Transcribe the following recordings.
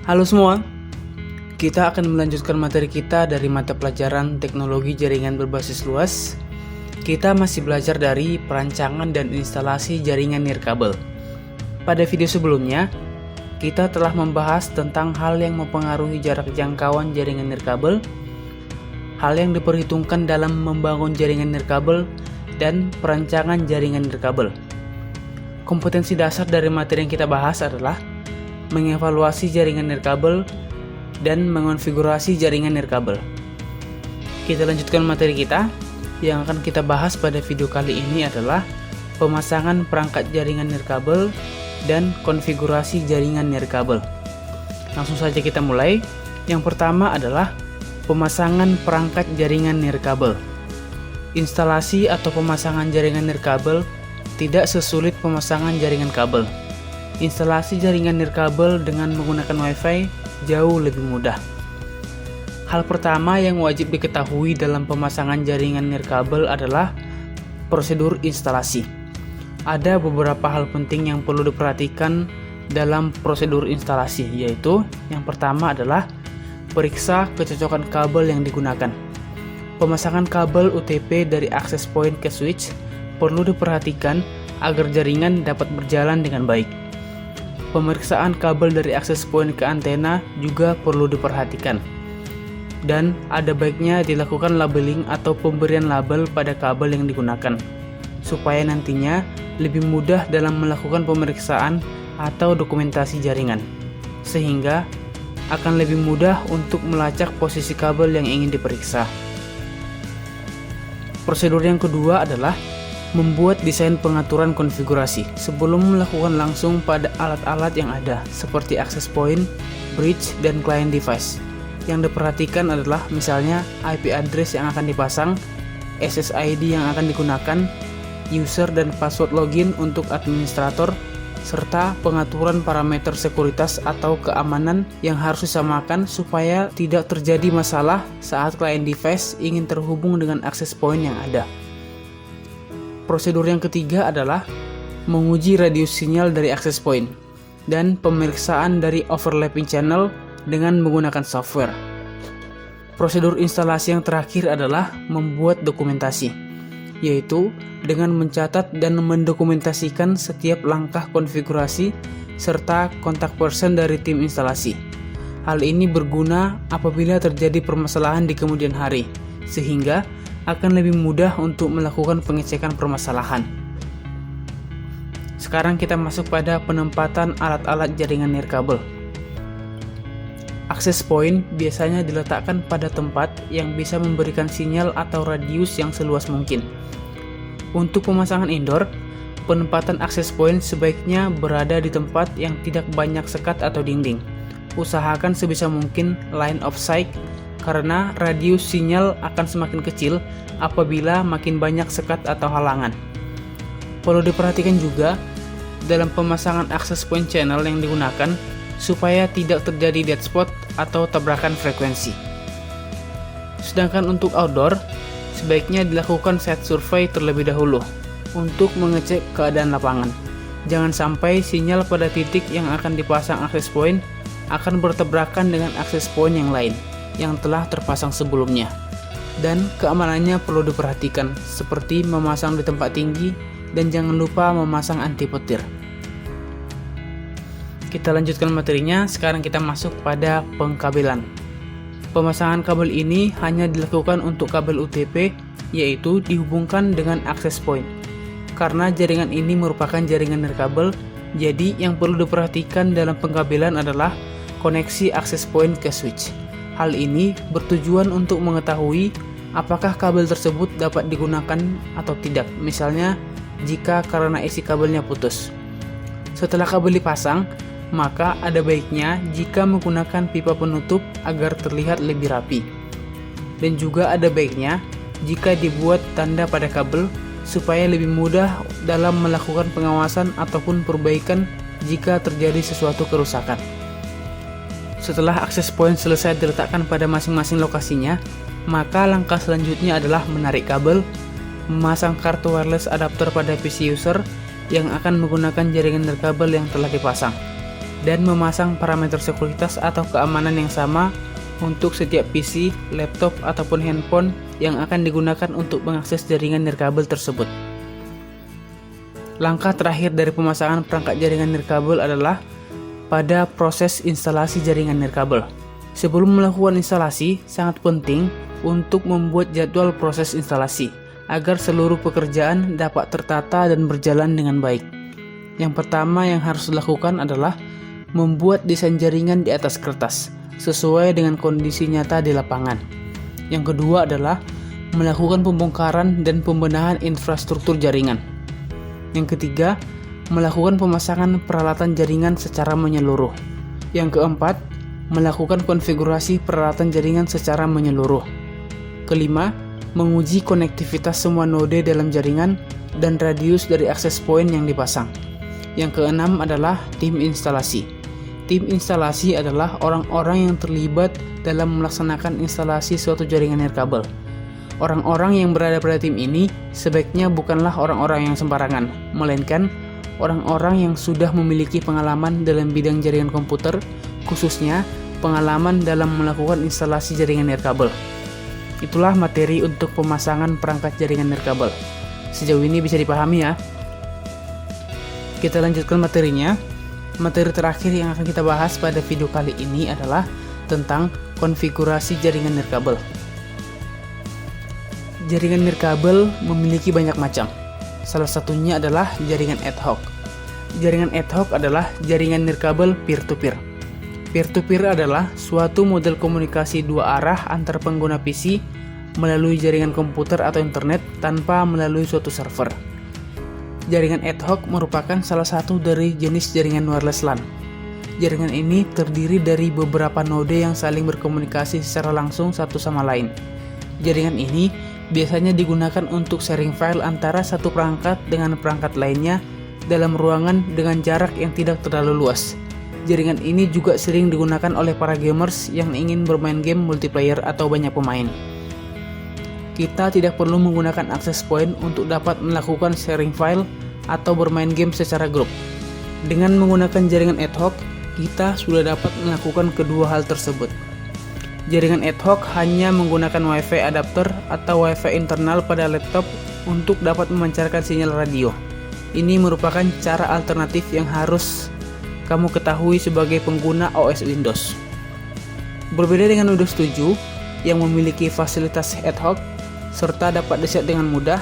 Halo semua, kita akan melanjutkan materi kita dari mata pelajaran teknologi jaringan berbasis luas. Kita masih belajar dari perancangan dan instalasi jaringan nirkabel. Pada video sebelumnya, kita telah membahas tentang hal yang mempengaruhi jarak jangkauan jaringan nirkabel, hal yang diperhitungkan dalam membangun jaringan nirkabel, dan perancangan jaringan nirkabel. Kompetensi dasar dari materi yang kita bahas adalah mengevaluasi jaringan nirkabel dan mengonfigurasi jaringan nirkabel. Kita lanjutkan materi kita. Yang akan kita bahas pada video kali ini adalah pemasangan perangkat jaringan nirkabel dan konfigurasi jaringan nirkabel. Langsung saja kita mulai. Yang pertama adalah pemasangan perangkat jaringan nirkabel. Instalasi atau pemasangan jaringan nirkabel tidak sesulit pemasangan jaringan kabel. Instalasi jaringan nirkabel dengan menggunakan WiFi jauh lebih mudah. Hal pertama yang wajib diketahui dalam pemasangan jaringan nirkabel adalah prosedur instalasi. Ada beberapa hal penting yang perlu diperhatikan dalam prosedur instalasi, yaitu yang pertama adalah periksa kecocokan kabel yang digunakan. Pemasangan kabel UTP dari access point ke switch perlu diperhatikan agar jaringan dapat berjalan dengan baik. Pemeriksaan kabel dari access point ke antena juga perlu diperhatikan. Dan ada baiknya dilakukan labeling atau pemberian label pada kabel yang digunakan, supaya nantinya lebih mudah dalam melakukan pemeriksaan atau dokumentasi jaringan, sehingga akan lebih mudah untuk melacak posisi kabel yang ingin diperiksa. Prosedur yang kedua adalah membuat desain pengaturan konfigurasi sebelum melakukan langsung pada alat-alat yang ada, seperti access point, bridge, dan client device. Yang diperhatikan adalah misalnya IP address yang akan dipasang, SSID yang akan digunakan, user dan password login untuk administrator, serta pengaturan parameter sekuritas atau keamanan yang harus disamakan supaya tidak terjadi masalah saat client device ingin terhubung dengan access point yang ada. Prosedur yang ketiga adalah menguji radius sinyal dari access point dan pemeriksaan dari overlapping channel dengan menggunakan software. Prosedur instalasi yang terakhir adalah membuat dokumentasi, yaitu dengan mencatat dan mendokumentasikan setiap langkah konfigurasi serta kontak person dari tim instalasi. Hal ini berguna apabila terjadi permasalahan di kemudian hari, sehingga akan lebih mudah untuk melakukan pengecekan permasalahan. Sekarang kita masuk pada penempatan alat-alat jaringan nirkabel. Access point biasanya diletakkan pada tempat yang bisa memberikan sinyal atau radius yang seluas mungkin. Untuk pemasangan indoor, penempatan access point sebaiknya berada di tempat yang tidak banyak sekat atau dinding. Usahakan sebisa mungkin line of sight karena radius sinyal akan semakin kecil apabila makin banyak sekat atau halangan. Perlu diperhatikan juga dalam pemasangan access point channel yang digunakan supaya tidak terjadi dead spot atau tabrakan frekuensi. Sedangkan untuk outdoor, sebaiknya dilakukan site survey terlebih dahulu untuk mengecek keadaan lapangan. Jangan sampai sinyal pada titik yang akan dipasang access point akan bertabrakan dengan access point yang lain yang telah terpasang sebelumnya. Dan keamanannya perlu diperhatikan, seperti memasang di tempat tinggi dan jangan lupa memasang anti petir. Kita lanjutkan materinya. Sekarang kita masuk pada pengkabelan. Pemasangan kabel ini hanya dilakukan untuk kabel UTP, yaitu dihubungkan dengan access point. Karena jaringan ini merupakan jaringan nirkabel, jadi yang perlu diperhatikan dalam pengkabelan adalah koneksi access point ke switch. Hal ini bertujuan untuk mengetahui apakah kabel tersebut dapat digunakan atau tidak, misalnya jika karena isi kabelnya putus. Setelah kabel dipasang, maka ada baiknya jika menggunakan pipa penutup agar terlihat lebih rapi. Dan juga ada baiknya jika dibuat tanda pada kabel supaya lebih mudah dalam melakukan pengawasan ataupun perbaikan jika terjadi sesuatu kerusakan. Setelah access point selesai diletakkan pada masing-masing lokasinya, maka langkah selanjutnya adalah menarik kabel, memasang kartu wireless adapter pada PC user yang akan menggunakan jaringan nirkabel yang telah dipasang. dan memasang parameter sekuritas atau keamanan yang sama untuk setiap PC, laptop, ataupun handphone yang akan digunakan untuk mengakses jaringan nirkabel tersebut. Langkah terakhir dari pemasangan perangkat jaringan nirkabel adalah pada proses instalasi jaringan nirkabel. Sebelum melakukan instalasi, sangat penting untuk membuat jadwal proses instalasi agar seluruh pekerjaan dapat tertata dan berjalan dengan baik. Yang pertama yang harus dilakukan adalah membuat desain jaringan di atas kertas sesuai dengan kondisi nyata di lapangan. Yang kedua adalah melakukan pembongkaran dan pembenahan infrastruktur jaringan. Yang ketiga, melakukan pemasangan peralatan jaringan secara menyeluruh. Yang keempat, melakukan konfigurasi peralatan jaringan secara menyeluruh. Kelima, menguji konektivitas semua node dalam jaringan dan radius dari akses point yang dipasang. Yang keenam adalah tim instalasi. Tim instalasi adalah orang-orang yang terlibat dalam melaksanakan instalasi suatu jaringan nirkabel. Orang-orang yang berada pada tim ini sebaiknya bukanlah orang-orang yang sembarangan, melainkan orang-orang yang sudah memiliki pengalaman dalam bidang jaringan komputer, khususnya pengalaman dalam melakukan instalasi jaringan nirkabel. Itulah materi untuk pemasangan perangkat jaringan nirkabel. Sejauh ini bisa dipahami ya. Kita lanjutkan materinya. Materi terakhir yang akan kita bahas pada video kali ini adalah tentang konfigurasi jaringan nirkabel. Jaringan nirkabel memiliki banyak macam. Salah satunya adalah jaringan ad hoc. Jaringan ad hoc adalah jaringan nirkabel peer-to-peer. Peer-to-peer adalah suatu model komunikasi dua arah antar pengguna PC melalui jaringan komputer atau internet tanpa melalui suatu server. Jaringan ad hoc merupakan salah satu dari jenis jaringan wireless LAN. Jaringan ini terdiri dari beberapa node yang saling berkomunikasi secara langsung satu sama lain. Jaringan ini biasanya digunakan untuk sharing file antara satu perangkat dengan perangkat lainnya dalam ruangan dengan jarak yang tidak terlalu luas. Jaringan ini juga sering digunakan oleh para gamers yang ingin bermain game multiplayer atau banyak pemain. Kita tidak perlu menggunakan access point untuk dapat melakukan sharing file atau bermain game secara grup. Dengan menggunakan jaringan ad hoc, kita sudah dapat melakukan kedua hal tersebut. Jaringan ad hoc hanya menggunakan WiFi adapter atau WiFi internal pada laptop untuk dapat memancarkan sinyal radio. Ini merupakan cara alternatif yang harus kamu ketahui sebagai pengguna OS Windows. Berbeda dengan Windows 7 yang memiliki fasilitas ad hoc serta dapat diset dengan mudah,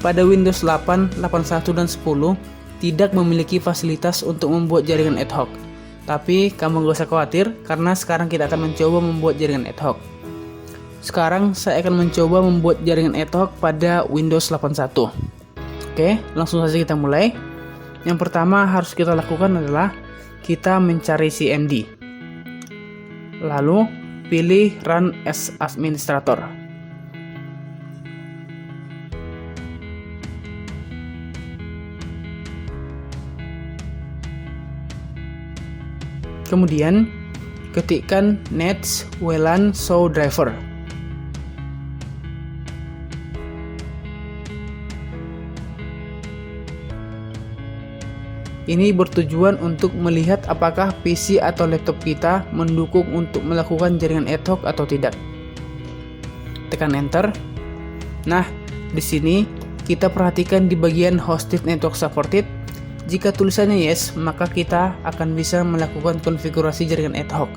pada Windows 8, 81, dan 10 tidak memiliki fasilitas untuk membuat jaringan ad hoc. Tapi kamu gak usah khawatir karena sekarang kita akan mencoba membuat jaringan ad hoc. Sekarang saya akan mencoba membuat jaringan ad hoc pada Windows 81. Oke, langsung saja kita mulai. Yang pertama harus kita lakukan adalah kita mencari CMD. Lalu pilih Run as Administrator. Kemudian ketikkan nets WLAN show driver. Ini bertujuan untuk melihat apakah PC atau laptop kita mendukung untuk melakukan jaringan ad hoc atau tidak. Tekan enter. Nah, di sini kita perhatikan di bagian hosted network supported. Jika tulisannya yes, maka kita akan bisa melakukan konfigurasi jaringan ad hoc.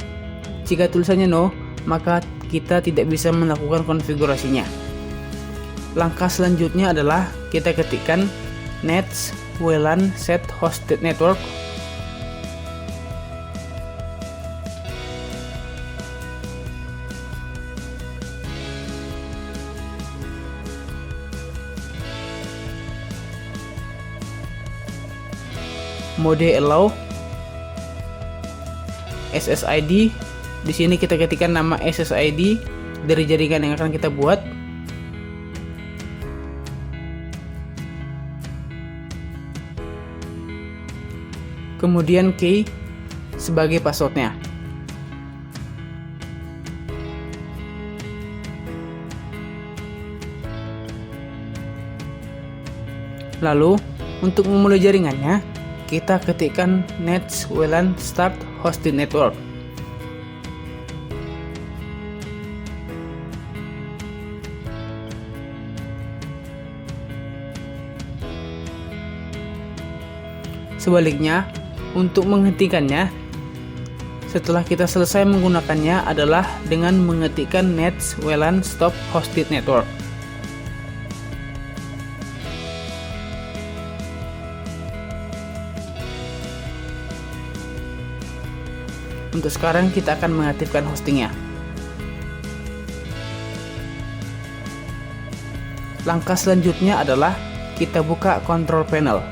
Jika tulisannya no, maka kita tidak bisa melakukan konfigurasinya. Langkah selanjutnya adalah kita ketikkan nets WLAN set hosted network. Mode allow, SSID. Di sini kita ketikkan nama SSID dari jaringan yang akan kita buat. Kemudian key sebagai passwordnya. Lalu untuk memulai jaringannya, kita ketikkan Nets WLAN Start Hosted Network. Sebaliknya, untuk menghentikannya, setelah kita selesai menggunakannya adalah dengan mengetikkan Nets WLAN Stop Hosted Network. Untuk sekarang kita akan mengaktifkan hostingnya. Langkah selanjutnya adalah kita buka control panel.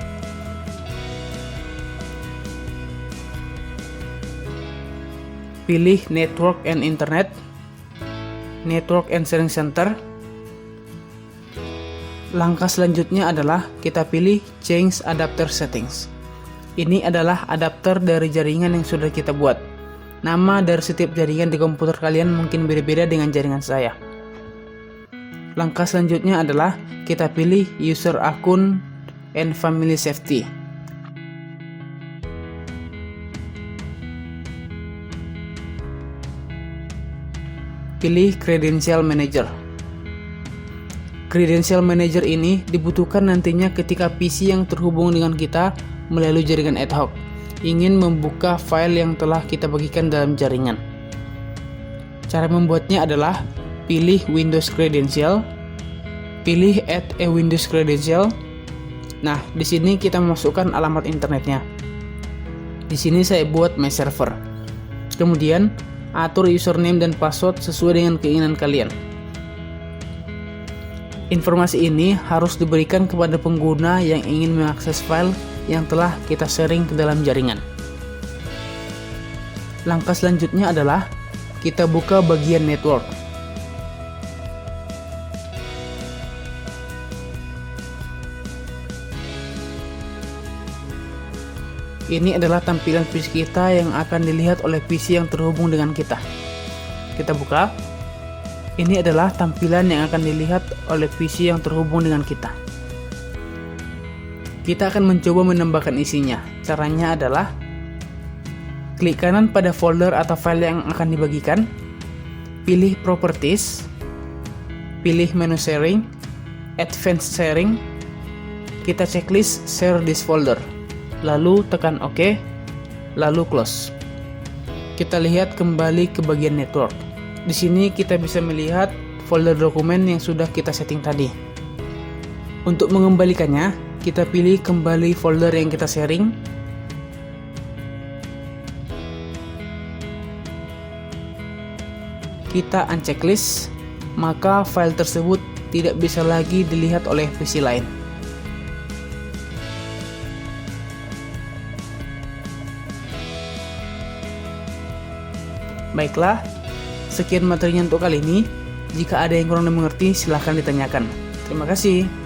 Pilih Network and Internet, Network and Sharing Center. Langkah selanjutnya adalah kita pilih Change Adapter Settings. Ini adalah adapter dari jaringan yang sudah kita buat. Nama dari setiap jaringan di komputer kalian mungkin beda-beda dengan jaringan saya. Langkah selanjutnya adalah kita pilih User Akun and Family Safety. Pilih Credential Manager. Credential Manager ini dibutuhkan nantinya ketika PC yang terhubung dengan kita melalui jaringan ad hoc ingin membuka file yang telah kita bagikan dalam jaringan. Cara membuatnya adalah pilih Windows Credential, pilih Add a Windows Credential. Nah, di sini kita memasukkan alamat internetnya. Di sini saya buat My Server. Kemudian atur username dan password sesuai dengan keinginan kalian. Informasi ini harus diberikan kepada pengguna yang ingin mengakses file yang telah kita sharing ke dalam jaringan. Langkah selanjutnya adalah kita buka bagian network. Ini adalah tampilan PC kita yang akan dilihat oleh PC yang terhubung dengan kita. Kita buka. Ini adalah tampilan yang akan dilihat oleh PC yang terhubung dengan kita. Kita akan mencoba menambahkan isinya. Caranya adalah klik kanan pada folder atau file yang akan dibagikan, pilih Properties, pilih menu Sharing, Advanced Sharing, kita checklist Share this folder. Lalu tekan OK, lalu close. Kita lihat kembali ke bagian network. Di sini kita bisa melihat folder dokumen yang sudah kita setting tadi. Untuk mengembalikannya, kita pilih kembali folder yang kita sharing. Kita unchecklist, maka file tersebut tidak bisa lagi dilihat oleh PC lain. Baiklah, sekian materinya untuk kali ini. Jika ada yang kurang dimengerti, silahkan ditanyakan. Terima kasih.